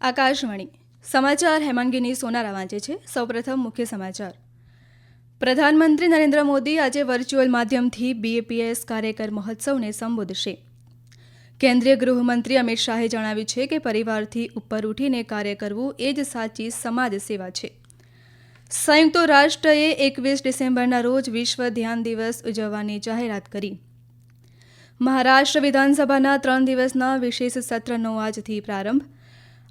આકાશવાણી સમાચાર હેમાંગીની સોનારા વાંચે છે. સૌપ્રથમ મુખ્ય સમાચાર. પ્રધાનમંત્રી નરેન્દ્ર મોદી આજે વર્ચ્યુઅલ માધ્યમથી BAPS કાર્યકર મહોત્સવને સંબોધશે. કેન્દ્રીય ગૃહમંત્રી અમિત શાહે જણાવ્યું છે કે પરિવારથી ઉપર ઉઠીને કાર્ય કરવું એ જ સાચી સમાજ સેવા છે. સંયુક્ત રાષ્ટ્રએ 21 ડિસેમ્બરના રોજ વિશ્વ ધ્યાન દિવસ ઉજવવાની જાહેરાત કરી. મહારાષ્ટ્ર વિધાનસભાના 3 દિવસના વિશેષ સત્રનો આજથી પ્રારંભ.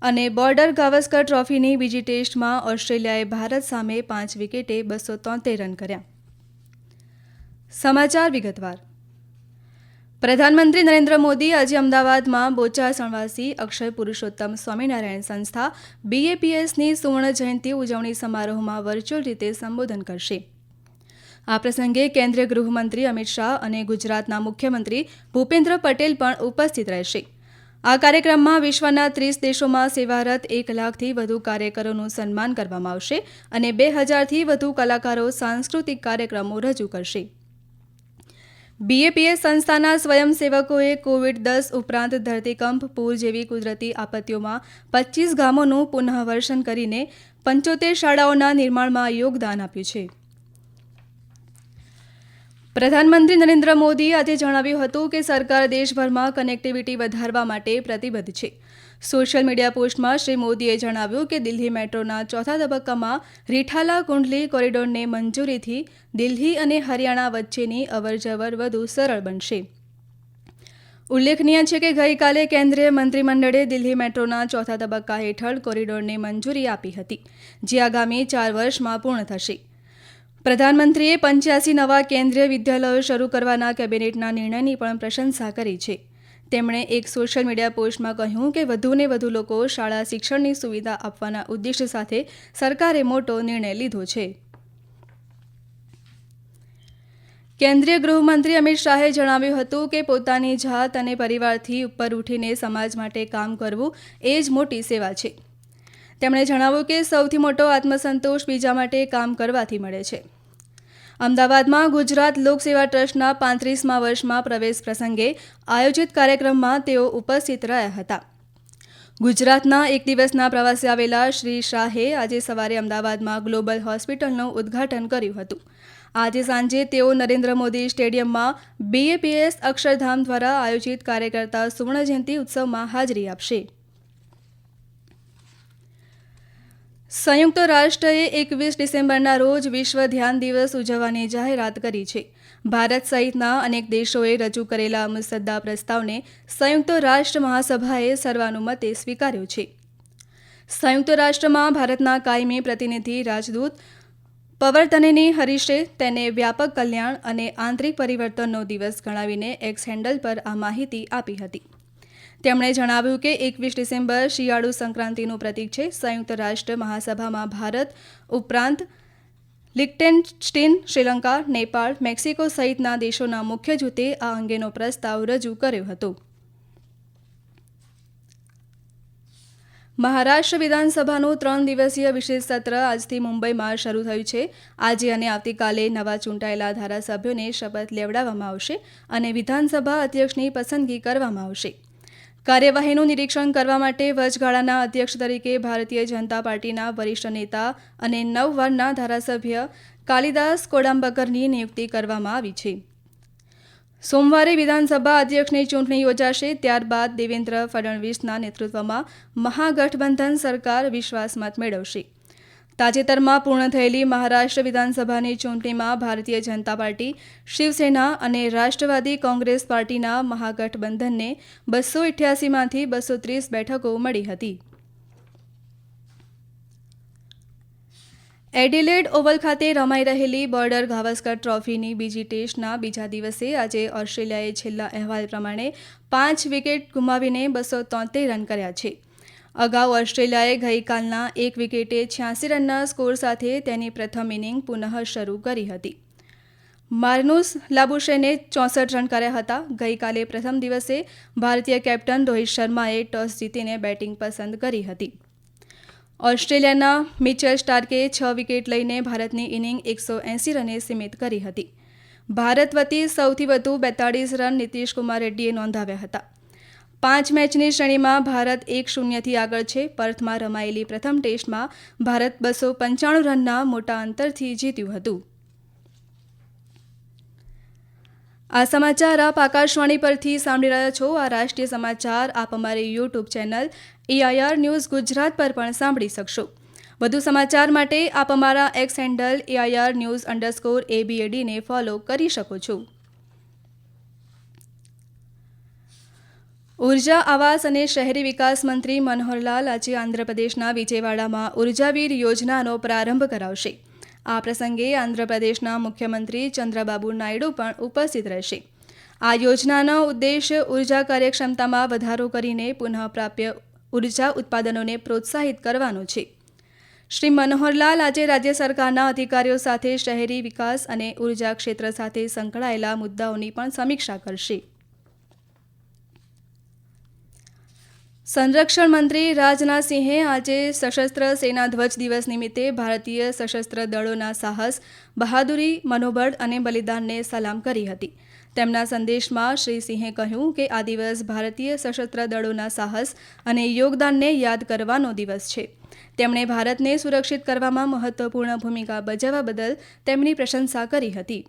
અને બોર્ડર ગાવસ્કર ટ્રોફીની બીજી ટેસ્ટમાં ઓસ્ટ્રેલિયાએ ભારત સામે 5 વિકેટે 273 રન કર્યા. સમાચાર વિગતવાર. પ્રધાનમંત્રી નરેન્દ્ર મોદી આજે અમદાવાદમાં બોચાસણવાસી અક્ષર પુરુષોત્તમ સ્વામિનારાયણ સંસ્થા BAPSની સુવર્ણ જયંતિ ઉજવણી સમારોહમાં વર્ચ્યુઅલ રીતે સંબોધન કરશે. આ પ્રસંગે કેન્દ્રીય ગૃહમંત્રી અમિત શાહ અને ગુજરાતના મુખ્યમંત્રી ભૂપેન્દ્ર પટેલ પણ ઉપસ્થિત રહેશે. આ કાર્યક્રમમાં વિશ્વના 30 દેશોમાં સેવારત 1 લાખથી વધુ કાર્યકરોનું સન્માન કરવામાં આવશે અને 2000થી વધુ કલાકારો સાંસ્કૃતિક કાર્યક્રમો રજૂ કરશે. BAPS સંસ્થાના સ્વયંસેવકોએ COVID-10 ઉપરાંત ધરતીકંપ, પૂર જેવી કુદરતી આપત્તિઓમાં 25 ગામોનું પુનઃવર્ષન કરીને 75 શાળાઓના નિર્માણમાં યોગદાન આપ્યું છે. પ્રધાનમંત્રી નરેન્દ્ર મોદીએ આજે જણાવ્યું હતું કે સરકાર દેશભરમાં કનેક્ટિવિટી વધારવા માટે પ્રતિબદ્ધ છે. સોશિયલ મીડિયા પોસ્ટમાં શ્રી મોદીએ જણાવ્યું કે દિલ્હી મેટ્રોના ચોથા તબક્કામાં રીઠાલા કુંડલી કોરિડોરને મંજૂરીથી દિલ્હી અને હરિયાણા વચ્ચેની અવરજવર વધુ સરળ બનશે. ઉલ્લેખનીય છે કે ગઈકાલે કેન્દ્રીય મંત્રીમંડળે દિલ્હી મેટ્રોના ચોથા તબક્કા હેઠળ કોરિડોરને મંજૂરી આપી હતી, જે આગામી 4 વર્ષમાં પૂર્ણ થશે. પ્રધાનમંત્રીએ 85 નવા કેન્દ્રીય વિદ્યાલયો શરૂ કરવાના કેબિનેટના નિર્ણયની પણ પ્રશંસા કરી છે. તેમણે એક સોશિયલ મીડિયા પોસ્ટમાં કહ્યું કે વધુને વધુ લોકો શાળા શિક્ષણની સુવિધા આપવાના ઉદ્દેશ્ય સાથે સરકારે મોટો નિર્ણય લીધો છે. કેન્દ્રીય ગૃહમંત્રી અમિત શાહે જણાવ્યું હતું કે પોતાની જાત અને પરિવારથી ઉપર ઉઠીને સમાજ માટે કામ કરવું એ જ મોટી સેવા છે. તેમણે જણાવ્યું કે સૌથી મોટો આત્મસંતોષ બીજા માટે કામ કરવાથી મળે છે. અમદાવાદમાં ગુજરાત લોકસેવા ટ્રસ્ટના 35મા વર્ષમાં પ્રવેશ પ્રસંગે આયોજિત કાર્યક્રમમાં તેઓ ઉપસ્થિત રહ્યા હતા. ગુજરાતના એક દિવસના પ્રવાસે આવેલા શ્રી શાહે આજે સવારે અમદાવાદમાં ગ્લોબલ હોસ્પિટલનું ઉદ્ઘાટન કર્યું હતું. આજે સાંજે તેઓ નરેન્દ્ર મોદી સ્ટેડિયમમાં BAPS અક્ષરધામ દ્વારા આયોજિત કાર્યકર્તા સુવર્ણ જયંતિ ઉત્સવમાં હાજરી આપશે. સંયુક્ત રાષ્ટ્રએ 21 ડિસેમ્બરના રોજ વિશ્વ ધ્યાન દિવસ ઉજવવાની જાહેરાત કરી છે. ભારત સહિતના અનેક દેશોએ રજૂ કરેલા મુસદ્દા પ્રસ્તાવને સંયુક્ત રાષ્ટ્ર મહાસભાએ સર્વાનુમતે સ્વીકાર્યો છે. સંયુક્ત રાષ્ટ્રમાં ભારતના કાયમી પ્રતિનિધિ રાજદૂત પવર્તનેની હરીશે તેને વ્યાપક કલ્યાણ અને આંતરિક પરિવર્તનનો દિવસ ગણાવીને એક્સ હેન્ડલ પર આ માહિતી આપી હતી. તેમણે જણાવ્યું કે 21 ડિસેમ્બર શિયાળુ સંક્રાંતિનું પ્રતીક છે. સંયુક્ત રાષ્ટ્ર મહાસભામાં ભારત ઉપરાંત લિક્ટેનસ્ટીન, શ્રીલંકા, નેપાળ, મેક્સિકો સહિતના દેશોના મુખ્ય જૂથે આ અંગેનો પ્રસ્તાવ રજૂ કર્યો હતો. મહારાષ્ટ્ર વિધાનસભાનું 3 દિવસીય વિશેષ સત્ર આજથી મુંબઈમાં શરૂ થયું છે. આજે અને આવતીકાલે નવા ચૂંટાયેલા ધારાસભ્યોને શપથ લેવડાવવામાં આવશે અને વિધાનસભા અધ્યક્ષની પસંદગી કરવામાં આવશે. કાર્યવાહીનું નિરીક્ષણ કરવા માટે વચગાળાના અધ્યક્ષ તરીકે ભારતીય જનતા પાર્ટીના વરિષ્ઠ નેતા અને 9 વારના ધારાસભ્ય કાલિદાસ કોડામ્બકરની નિયુક્તિ કરવામાં આવી છે. સોમવારે વિધાનસભા અધ્યક્ષની ચૂંટણી યોજાશે. ત્યારબાદ દેવેન્દ્ર ફડણવીસના નેતૃત્વમાં મહાગઠબંધન સરકાર વિશ્વાસમત મેળવશે. તાજેતરમાં પૂર્ણ થયેલી મહારાષ્ટ્ર વિધાનસભાની ચૂંટણીમાં ભારતીય જનતા પાર્ટી, શિવસેના અને રાષ્ટ્રવાદી કોંગ્રેસ પાર્ટીના મહાગઠબંધનને 288માંથી 230 બેઠકો મળી હતી. એડિલેડ ઓવલ ખાતે રમાઈ રહેલી બોર્ડર ગાવસ્કર ટ્રોફીની બીજી ટેસ્ટના બીજા દિવસે આજે ઓસ્ટ્રેલિયાએ છેલ્લા અહેવાલ પ્રમાણે 5 વિકેટ ગુમાવીને 273 રન કર્યા છે. અગાઉ ઓસ્ટ્રેલિયાએ ગઈકાલના 1 વિકેટે 86 રનના સ્કોર સાથે તેની પ્રથમ ઇનિંગ પુનઃ શરૂ કરી હતી. માર્નુસ લાબુશેને 64 રન કર્યા હતા. ગઈકાલે પ્રથમ દિવસે ભારતીય કેપ્ટન રોહિત શર્માએ ટોસ જીતીને બેટિંગ પસંદ કરી હતી. ઓસ્ટ્રેલિયાના મિચેલ સ્ટાર્કે 6 વિકેટ લઈને ભારતની ઇનિંગ 180 રને સીમિત કરી હતી. ભારત વતી સૌથી વધુ 42 રન નીતિશ કુમાર રેડ્ડીએ નોંધાવ્યા હતા. 5 મેચની શ્રેણીમાં ભારત 1-0થી આગળ છે. પર્થમાં રમાયેલી પ્રથમ ટેસ્ટમાં ભારત 295 રનના મોટા અંતરથી જીત્યું હતું. આ સમાચાર આપ આકાશવાણી પરથી સાંભળી રહ્યા છો. આ રાષ્ટ્રીય સમાચાર આપ અમારી YouTube channel AIR news Gujarat પર પણ સાંભળી શકશો. વધુ સમાચાર માટે આપ અમારા એક્સ હેન્ડલ AIR_news_ABAD ને ફોલો કરી શકો છો. ઉર્જા, આવાસ અને શહેરી વિકાસ મંત્રી મનોહરલાલ આજે આંધ્રપ્રદેશના વિજયવાડામાં ઉર્જાવીર યોજનાનો પ્રારંભ કરાવશે. આ પ્રસંગે આંધ્રપ્રદેશના મુખ્યમંત્રી ચંદ્રબાબુ નાયડુ પણ ઉપસ્થિત રહેશે. આ યોજનાનો ઉદ્દેશ ઉર્જા કાર્યક્ષમતામાં વધારો કરીને પુનઃપ્રાપ્ય ઉર્જા ઉત્પાદનોને પ્રોત્સાહિત કરવાનો છે. શ્રી મનોહરલાલ આજે રાજ્ય સરકારના અધિકારીઓ સાથે શહેરી વિકાસ અને ઉર્જા ક્ષેત્ર સાથે સંકળાયેલા મુદ્દાઓની પણ સમીક્ષા કરશે. સંરક્ષણ મંત્રી રાજનાથસિંહે આજે સશસ્ત્ર સેના ધ્વજ દિવસ નિમિત્તે ભારતીય સશસ્ત્ર દળોના સાહસ, બહાદુરી, મનોબળ અને બલિદાનને સલામ કરી હતી. તેમના સંદેશમાં શ્રી સિંહે કહ્યું કે આ દિવસ ભારતીય સશસ્ત્ર દળોના સાહસ અને યોગદાનને યાદ કરવાનો દિવસ છે. તેમણે ભારતને સુરક્ષિત કરવામાં મહત્વપૂર્ણ ભૂમિકા ભજવવા બદલ તેમની પ્રશંસા કરી હતી.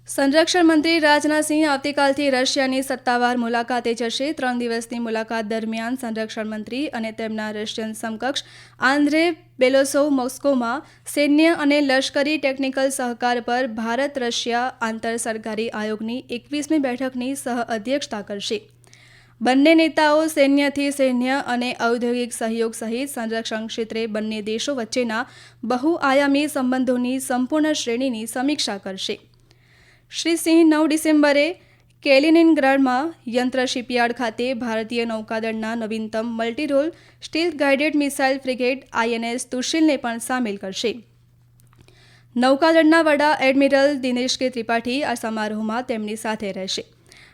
સંરક્ષણ મંત્રી રાજનાથસિંહ આવતીકાલથી રશિયાની સત્તાવાર મુલાકાતે જશે. 3 દિવસની મુલાકાત દરમિયાન સંરક્ષણ મંત્રી અને તેમના રશિયન સમકક્ષ આંદ્રે બેલોસોવ મોસ્કોમાં સૈન્ય અને લશ્કરી ટેકનિકલ સહકાર પર ભારત રશિયા આંતર સરકારી આયોગની 21મી બેઠકની સહ-અધ્યક્ષતા કરશે. બંને નેતાઓ સૈન્યથી સૈન્ય અને ઔદ્યોગિક સહયોગ સહિત સંરક્ષણ ક્ષેત્રે બંને દેશો વચ્ચેના બહુઆયામી સંબંધોની સંપૂર્ણ શ્રેણીની સમીક્ષા કરશે. શ્રી સિંહ 9 ડિસેમ્બરે કેલિનિનગ્રાડમાં યંત્ર શિપયાર્ડ ખાતે ભારતીય નૌકાદળના નવીનતમ મલ્ટીરોલ stealth guided missile frigate INS તુશીલને પણ સામેલ કરશે. નૌકાદળના વડા એડમિરલ દિનેશ કે ત્રિપાઠી આ સમારોહમાં તેમની સાથે રહેશે.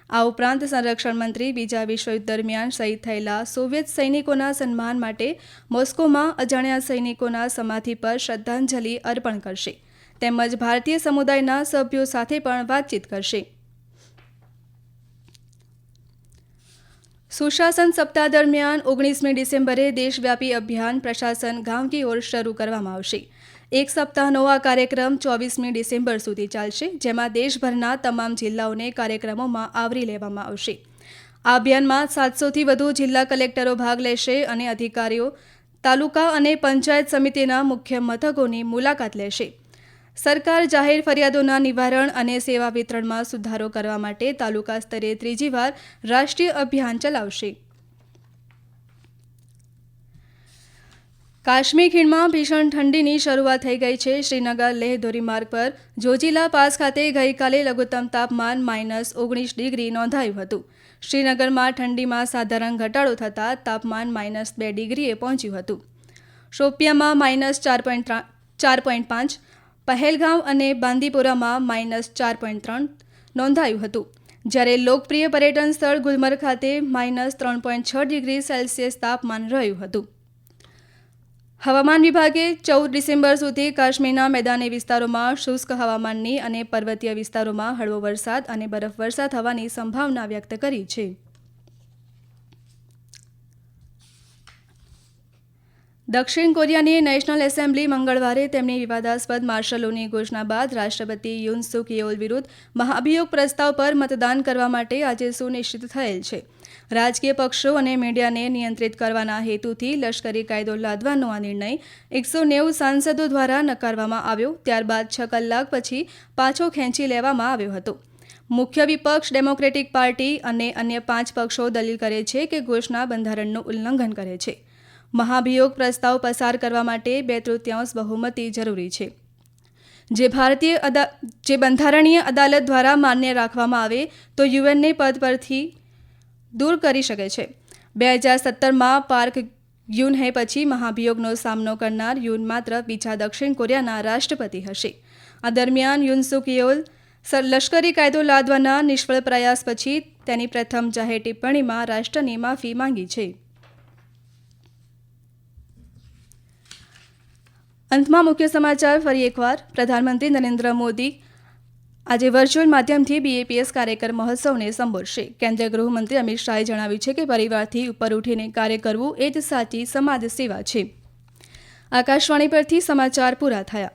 આ ઉપરાંત સંરક્ષણ મંત્રી બીજા વિશ્વયુદ્ધ દરમિયાન શહીદ થયેલા સોવિયત સૈનિકોના સન્માન માટે મોસ્કોમાં અજાણ્યા સૈનિકોના સમાધિ પર શ્રદ્ધાંજલિ અર્પણ કરશે. તેમજ ભારતીય સમુદાયના સભ્યો સાથે પણ વાતચીત કરશે. સુશાસન સપ્તાહ દરમિયાન 19મી ડિસેમ્બરે દેશવ્યાપી અભિયાન પ્રશાસન ગાંવ કી ઓર શરૂ કરવામાં આવશે. એક સપ્તાહનો આ કાર્યક્રમ 24મી ડિસેમ્બર સુધી ચાલશે, જેમાં દેશભરના તમામ જિલ્લાઓને કાર્યક્રમોમાં આવરી લેવામાં આવશે. આ અભિયાનમાં 700થી વધુ જિલ્લા કલેક્ટરો ભાગ લેશે અને અધિકારીઓ તાલુકા અને પંચાયત સમિતિના મુખ્ય મથકોની મુલાકાત લેશે. સરકાર જાહેર ફરિયાદોના નિવારણ અને સેવા વિતરણમાં સુધારો કરવા માટે તાલુકા સ્તરે 3જી વાર રાષ્ટ્રીય અભિયાન ચલાવશે. કાશ્મીર ખીણમાં ભીષણ ઠંડીની શરૂઆત થઈ ગઈ છે. શ્રીનગર લેહ ધોરીમાર્ગ પર જોજીલા પાસ ખાતે ગઈકાલે લઘુત્તમ તાપમાન -19 ડિગ્રી નોંધાયું હતું. શ્રીનગરમાં ઠંડીમાં સાધારણ ઘટાડો થતાં તાપમાન -2 ડિગ્રીએ પહોંચ્યું હતું. શોપિયામાં -4.5, પહેલગાંવ અને બાંદીપોરામાં -4.3 નોંધાયું હતું. જ્યારે લોકપ્રિય પર્યટન સ્થળ ગુલમર્ગ ખાતે -3.6 ડિગ્રી સેલ્સિયસ તાપમાન રહ્યું હતું. હવામાન વિભાગે 14 ડિસેમ્બર સુધી કાશ્મીરના મેદાની વિસ્તારોમાં શુષ્ક હવામાનની અને પર્વતીય વિસ્તારોમાં હળવો વરસાદ અને બરફવર્ષા થવાની સંભાવના વ્યક્ત કરી છે. દક્ષિણ કોરિયાની નેશનલ એસેમ્બલી મંગળવારે તેમની વિવાદાસ્પદ માર્શલોની ઘોષણા બાદ રાષ્ટ્રપતિ યુન સુક યેઓલ વિરુદ્ધ મહાભિયોગ પ્રસ્તાવ પર મતદાન કરવા માટે આજે સુનિશ્ચિત થયેલ છે. રાજકીય પક્ષો અને મીડિયાને નિયંત્રિત કરવાના હેતુથી લશ્કરી કાયદો લાદવાનો આ નિર્ણય 190 સાંસદો દ્વારા નકારવામાં આવ્યો. ત્યારબાદ 6 કલાક પછી પાછો ખેંચી લેવામાં આવ્યો હતો. મુખ્ય વિપક્ષ ડેમોક્રેટિક પાર્ટી અને અન્ય 5 પક્ષો દલીલ કરે છે કે ઘોષણા બંધારણનું ઉલ્લંઘન કરે છે. મહાભિયોગ પ્રસ્તાવ પસાર કરવા માટે 2/3 બહુમતી જરૂરી છે, જે બંધારણીય અદાલત દ્વારા માન્ય રાખવામાં આવે તો યુએનને પદ પરથી દૂર કરી શકે છે. 2017માં પાર્ક ગ્યુનહે પછી મહાભિયોગનો સામનો કરનાર યુન માત્ર બીજા દક્ષિણ કોરિયાના રાષ્ટ્રપતિ હશે. આ દરમિયાન યુન સુક યેઓલ લશ્કરી કાયદો લાદવાના નિષ્ફળ પ્રયાસ પછી તેની પ્રથમ જાહેર ટિપ્પણીમાં રાષ્ટ્રની માફી માંગી છે. અંતમાં મુખ્ય સમાચાર ફરી એકવાર. પ્રધાનમંત્રી નરેન્દ્ર મોદી આજે વર્ચ્યુઅલ માધ્યમથી BAPS કાર્યકર મહોત્સવને સંબોધશે. કેન્દ્રીય ગૃહમંત્રી અમિત શાહે જણાવ્યું છે કે પરિવારથી ઉપર ઉઠીને કાર્ય કરવું એ જ સાચી સમાજ સેવા છે. આકાશવાણી પરથી સમાચાર પૂરા થયા.